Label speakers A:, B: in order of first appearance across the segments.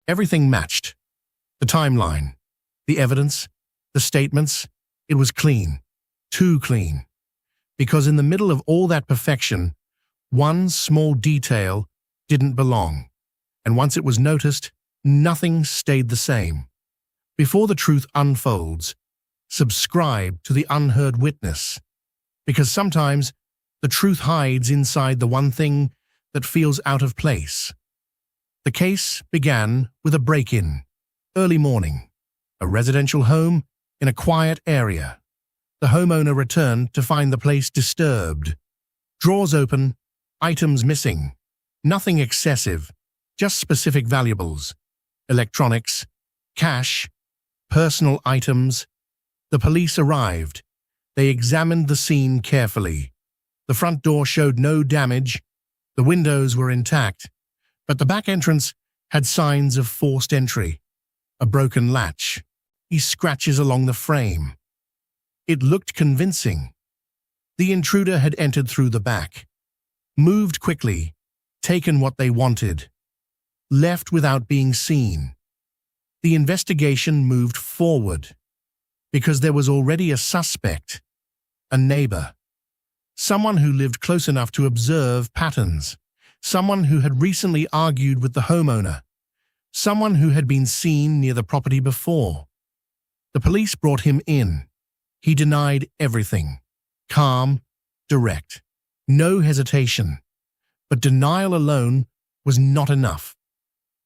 A: Everything matched. The timeline, the evidence, the statements, it was clean. Too clean. Because in the middle of all that perfection, one small detail didn't belong. And once it was noticed, nothing stayed the same. Before the truth unfolds, subscribe to the Unheard Witness. Because sometimes the truth hides inside the one thing that feels out of place. The case began with a break-in. Early morning. A residential home in a quiet area. The homeowner returned to find the place disturbed. Drawers open, items missing. Nothing excessive, just specific valuables. Electronics, cash, personal items. The police arrived. They examined the scene carefully. The front door showed no damage. The windows were intact, but the back entrance had signs of forced entry. A broken latch. Scratches along the frame. It looked convincing. The intruder had entered through the back, moved quickly, taken what they wanted, left without being seen. The investigation moved forward because there was already a suspect, a neighbor, someone who lived close enough to observe patterns, someone who had recently argued with the homeowner, someone who had been seen near the property before. The police brought him in. He denied everything. Calm, direct, no hesitation. But denial alone was not enough.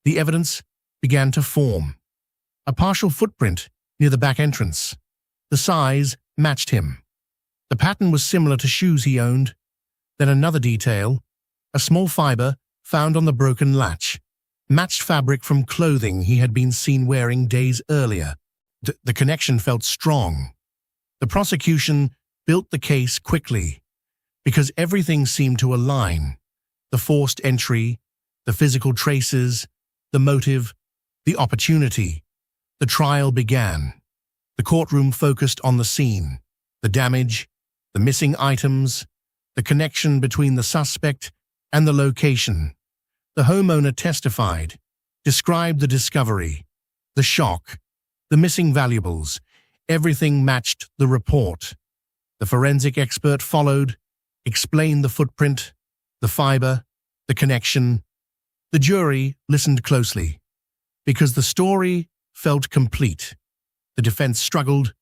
A: The evidence began to form. A partial footprint near the back entrance. The size matched him. The pattern was similar to shoes he owned. Then another detail, a small fiber found on the broken latch, matched fabric from clothing he had been seen wearing days earlier. The connection felt strong. The prosecution built the case quickly because everything seemed to align. The forced entry, the physical traces, the motive, the opportunity. The trial began. The courtroom focused on the scene, the damage, the missing items, the connection between the suspect and the location. The homeowner testified, described the discovery, the shock, the missing valuables. Everything matched the report. The forensic expert followed, explained the footprint, the fiber, the connection. The jury listened closely because the story felt complete. The defense struggled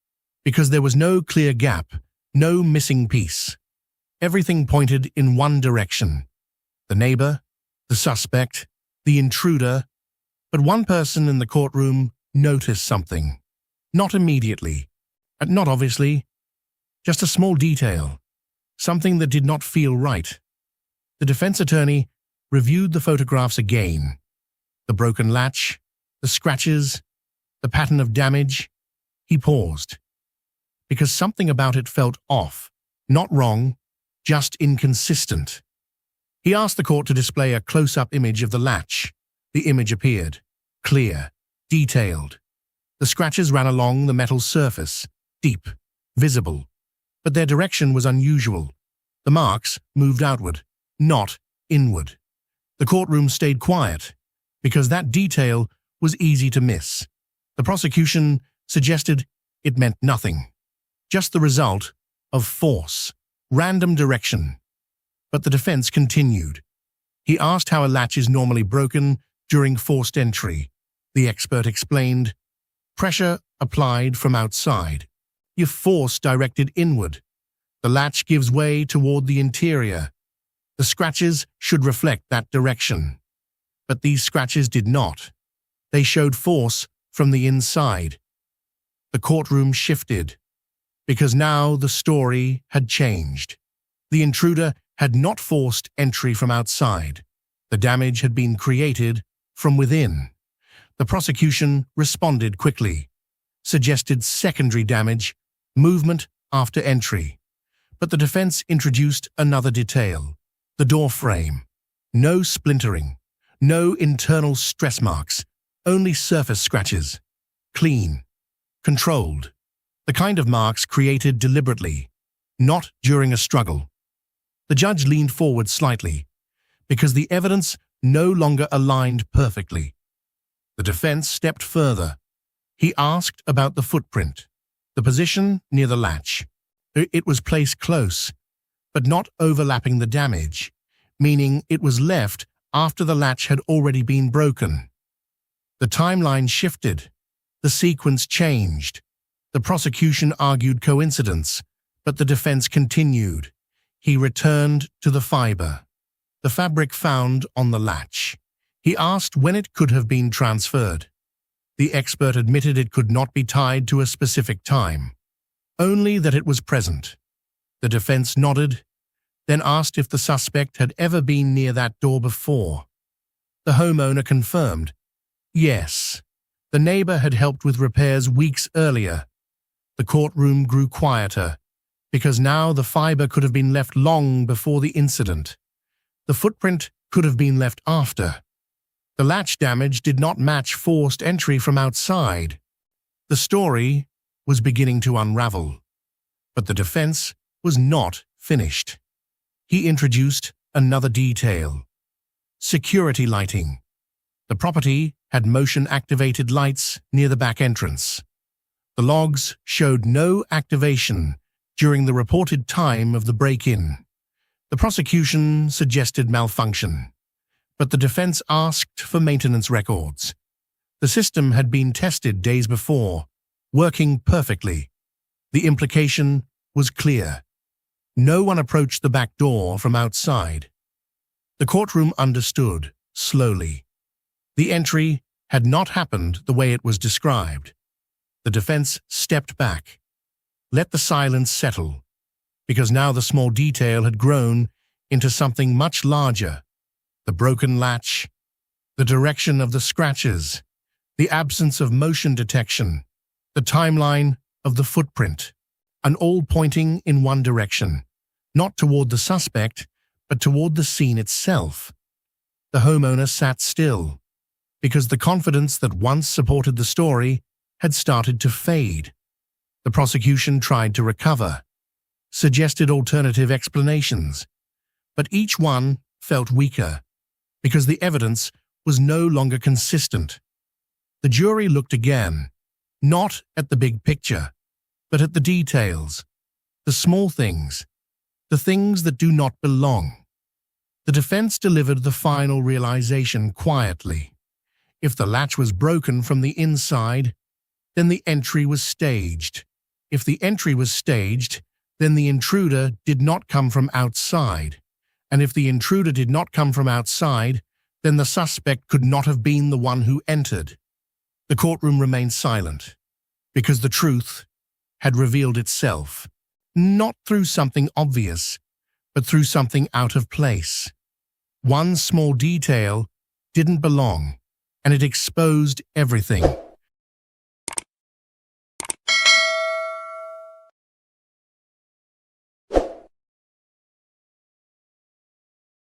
A: because there was no clear gap, no missing piece. Everything pointed in one direction. The neighbor, the suspect, the intruder. But one person in the courtroom noticed something. Not immediately, and not obviously, just a small detail, something that did not feel right. The defense attorney reviewed the photographs again. The broken latch, the scratches, the pattern of damage. He paused, because something about it felt off, not wrong, just inconsistent. He asked the court to display a close-up image of the latch. The image appeared, clear, detailed. The scratches ran along the metal surface, deep, visible. But their direction was unusual. The marks moved outward, not inward. The courtroom stayed quiet, because that detail was easy to miss. The prosecution suggested it meant nothing, just the result of force, random direction. But the defense continued. He asked how a latch is normally broken during forced entry. The expert explained, pressure applied from outside. Your force directed inward. The latch gives way toward the interior. The scratches should reflect that direction. But these scratches did not. They showed force from the inside. The courtroom shifted, because now the story had changed. The intruder had not forced entry from outside. The damage had been created from within. The prosecution responded quickly, suggested secondary damage, movement after entry. But the defense introduced another detail, the door frame. No splintering, no internal stress marks, only surface scratches. Clean, controlled. The kind of marks created deliberately, not during a struggle. The judge leaned forward slightly, because the evidence no longer aligned perfectly. The defense stepped further. He asked about the footprint, the position near the latch. It was placed close, but not overlapping the damage, meaning it was left after the latch had already been broken. The timeline shifted. The sequence changed. The prosecution argued coincidence, but the defense continued. He returned to the fiber, the fabric found on the latch. He asked when it could have been transferred. The expert admitted it could not be tied to a specific time, only that it was present. The defense nodded, then asked if the suspect had ever been near that door before. The homeowner confirmed, yes. The neighbor had helped with repairs weeks earlier. The courtroom grew quieter, because now the fiber could have been left long before the incident. The footprint could have been left after. The latch damage did not match forced entry from outside. The story was beginning to unravel, but the defense was not finished. He introduced another detail: security lighting. The property had motion-activated lights near the back entrance. The logs showed no activation during the reported time of the break-in. The prosecution suggested malfunction, but the defense asked for maintenance records. The system had been tested days before, working perfectly. The implication was clear. No one approached the back door from outside. The courtroom understood, slowly. The entry had not happened the way it was described. The defense stepped back, let the silence settle, because now the small detail had grown into something much larger. The broken latch, the direction of the scratches, the absence of motion detection, the timeline of the footprint, and all pointing in one direction, not toward the suspect, but toward the scene itself. The homeowner sat still, because the confidence that once supported the story had started to fade. The prosecution tried to recover, suggested alternative explanations, but each one felt weaker, because the evidence was no longer consistent. The jury looked again, not at the big picture, but at the details, the small things, the things that do not belong. The defense delivered the final realization quietly. If the latch was broken from the inside, then the entry was staged. If the entry was staged, then the intruder did not come from outside. And if the intruder did not come from outside, then the suspect could not have been the one who entered. The courtroom remained silent, because the truth had revealed itself, not through something obvious, but through something out of place. One small detail didn't belong, and it exposed everything.